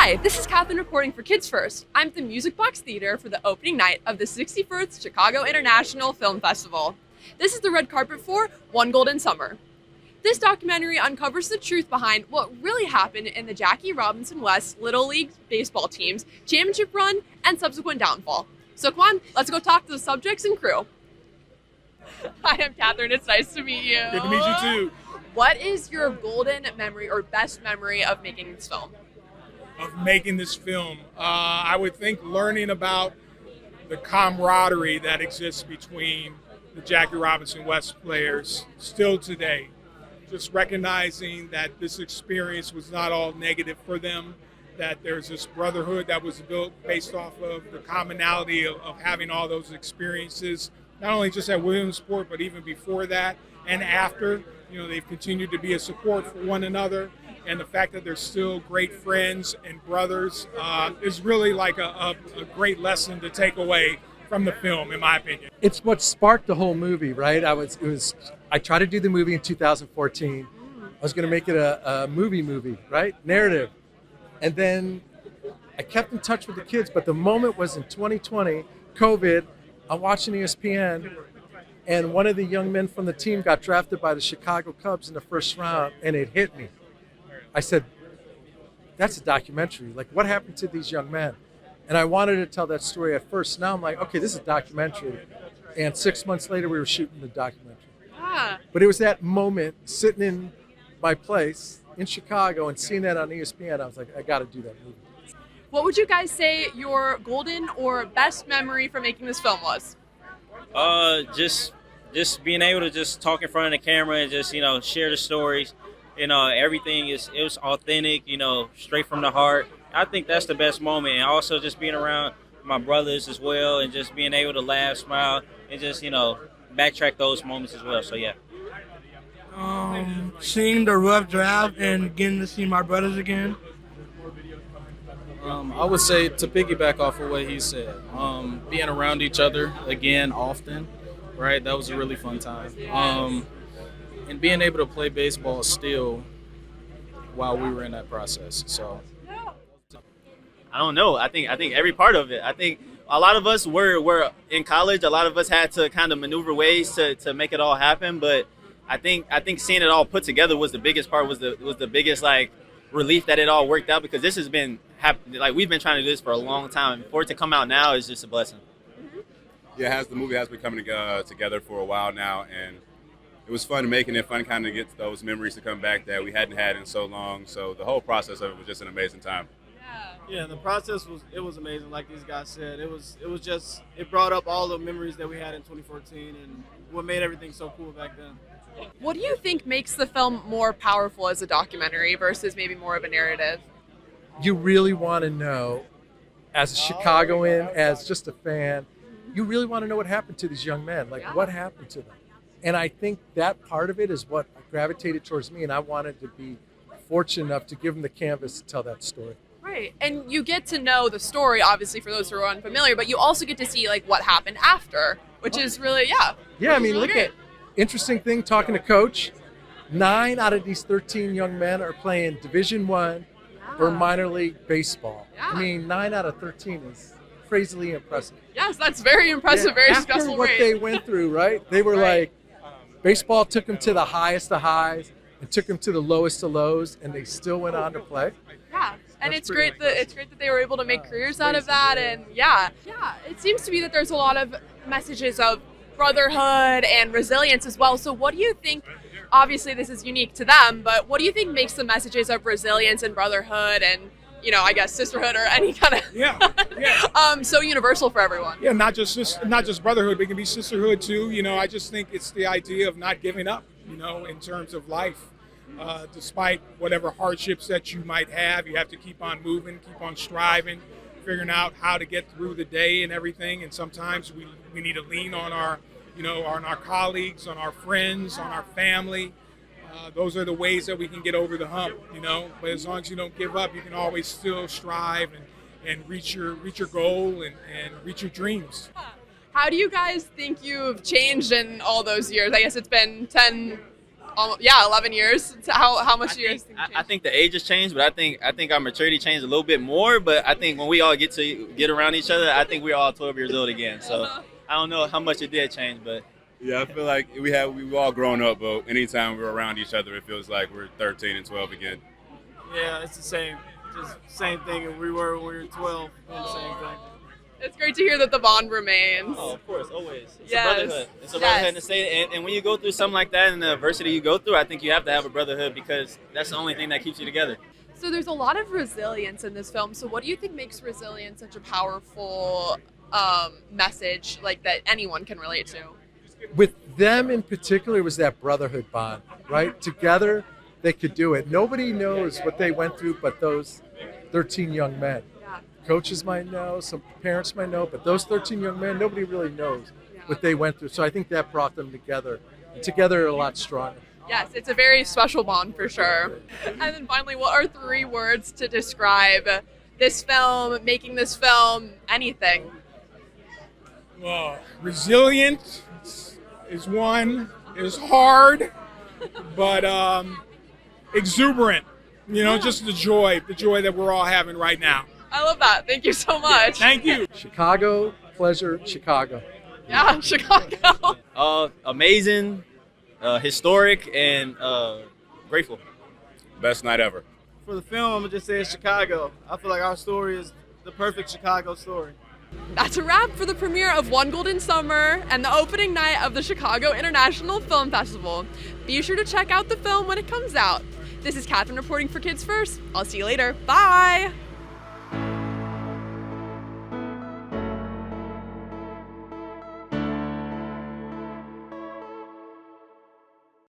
Hi, this is Katherine reporting for Kids First. I'm at the Music Box Theater for the opening night of the 61st Chicago International Film Festival. This is the red carpet for One Golden Summer. This documentary uncovers the truth behind what really happened in the Jackie Robinson West Little League baseball team's championship run and subsequent downfall. So come on, let's go talk to the subjects and crew. Hi, I'm Katherine. It's nice to meet you. Good to meet you too. What is your golden memory or best memory of making this film? Of making this film, I would think learning about the camaraderie that exists between the Jackie Robinson West players still today. Just recognizing that this experience was not all negative for them, that there's this brotherhood that was built based off of the commonality of having all those experiences, not only just at Williamsport, but even before that and after. You know, they've continued to be a support for one another. And the fact that they're still great friends and brothers is really like a great lesson to take away from the film, in my opinion. It's what sparked the whole movie, right? I tried to do the movie in 2014. I was going to make it a movie, right? Narrative. And then I kept in touch with the kids, but the moment was in 2020, COVID. I'm watching ESPN, and one of the young men from the team got drafted by the Chicago Cubs in the first round, and it hit me. I said, that's a documentary. Like, what happened to these young men? And I wanted to tell that story at first. Now I'm like, okay, this is a documentary. And 6 months later, we were shooting the documentary. Ah. But it was that moment sitting in my place in Chicago and seeing that on ESPN. I was like, I got to do that movie. What would you guys say your golden or best memory for making this film was? Just being able to just talk in front of the camera and just, share the stories. Everything it was authentic, straight from the heart. I think that's the best moment. And also just being around my brothers as well and just being able to laugh, smile, and just, backtrack those moments as well. So, yeah. Seeing the rough draft and getting to see my brothers again. I would say, to piggyback off of what he said, being around each other again often, right? That was a really fun time. And being able to play baseball still while we were in that process. So I don't know. I think every part of it. I think a lot of us were in college. A lot of us had to kind of maneuver ways to make it all happen. But I think seeing it all put together was the biggest part. Was the biggest relief that it all worked out, because this has been we've been trying to do this for a long time. For it to come out now is just a blessing. Yeah, the movie has been coming together for a while now, and it was fun making it, fun kind of get those memories to come back that we hadn't had in so long. So the whole process of it was just an amazing time. Yeah, the process was amazing. Like these guys said, it brought up all the memories that we had in 2014 and what made everything so cool back then. What do you think makes the film more powerful as a documentary versus maybe more of a narrative? You really want to know, as a Chicagoan, as just a fan, you really want to know what happened to these young men. What happened to them? And I think that part of it is what gravitated towards me, and I wanted to be fortunate enough to give them the canvas to tell that story. Right, and you get to know the story, obviously, for those who are unfamiliar, but you also get to see what happened after, which is really, Yeah, I mean, really look great. at, interesting thing, talking to Coach, 9 out of these 13 young men are playing Division I or minor league baseball. Yeah. I mean, 9 out of 13 is crazily impressive. Yes, that's very impressive, very After successful what rate. they went through, right? They were Right. baseball took them to the highest of highs and took them to the lowest of lows, and they still went on to play. Yeah, and That's it's pretty great that they were able to make careers out of that, and it seems to be that there's a lot of messages of brotherhood and resilience as well. So what do you think, obviously this is unique to them, but what do you think makes the messages of resilience and brotherhood and, I guess sisterhood or any kind of so universal for everyone? Yeah, not just brotherhood, but it can be sisterhood too. I just think it's the idea of not giving up, in terms of life. Despite whatever hardships that you might have, you have to keep on moving, keep on striving, figuring out how to get through the day and everything. And sometimes we need to lean on our colleagues, on our friends, on our family. Those are the ways that we can get over the hump, But as long as you don't give up, you can always still strive and reach your goal and reach your dreams. How do you guys think you've changed in all those years? I guess it's been Yeah, 11 years. How much do you guys think? I think the age has changed, but I think our maturity changed a little bit more. But I think when we all get around each other, I think we're all 12 years old again. So I don't know how much it did change, but Yeah, I feel like we've all grown up, but anytime we're around each other, it feels like we're 13 and 12 again. Yeah, it's the same. Just same thing as we were when we were 12. Doing the same thing. It's great to hear that the bond remains. oh, of course, always. It's Yes. a brotherhood. It's a brotherhood in the Yes. state, and when you go through something like that and the adversity you go through, I think you have to have a brotherhood because that's the only thing that keeps you together. So there's a lot of resilience in this film. So what do you think makes resilience such a powerful message, like that anyone can relate to? With them in particular was that brotherhood bond, right? Together they could do it. Nobody knows what they went through but those 13 young men. Yeah. Coaches might know, some parents might know, but those 13 young men, nobody really knows what they went through. So I think that brought them together. And together a lot stronger. Yes, it's a very special bond for sure. And then finally, what are 3 words to describe this film, making this film, anything? Resilient is one. Is hard, but exuberant. You know, just the joy that we're all having right now. I love that. Thank you so much. Thank you. Chicago, pleasure, Chicago. Yeah, Chicago. Amazing, historic, and grateful. Best night ever. For the film, I'm gonna just say it's Chicago. I feel like our story is the perfect Chicago story. That's a wrap for the premiere of One Golden Summer and the opening night of the Chicago International Film Festival. Be sure to check out the film when it comes out. This is Katherine reporting for Kids First. I'll see you later. Bye!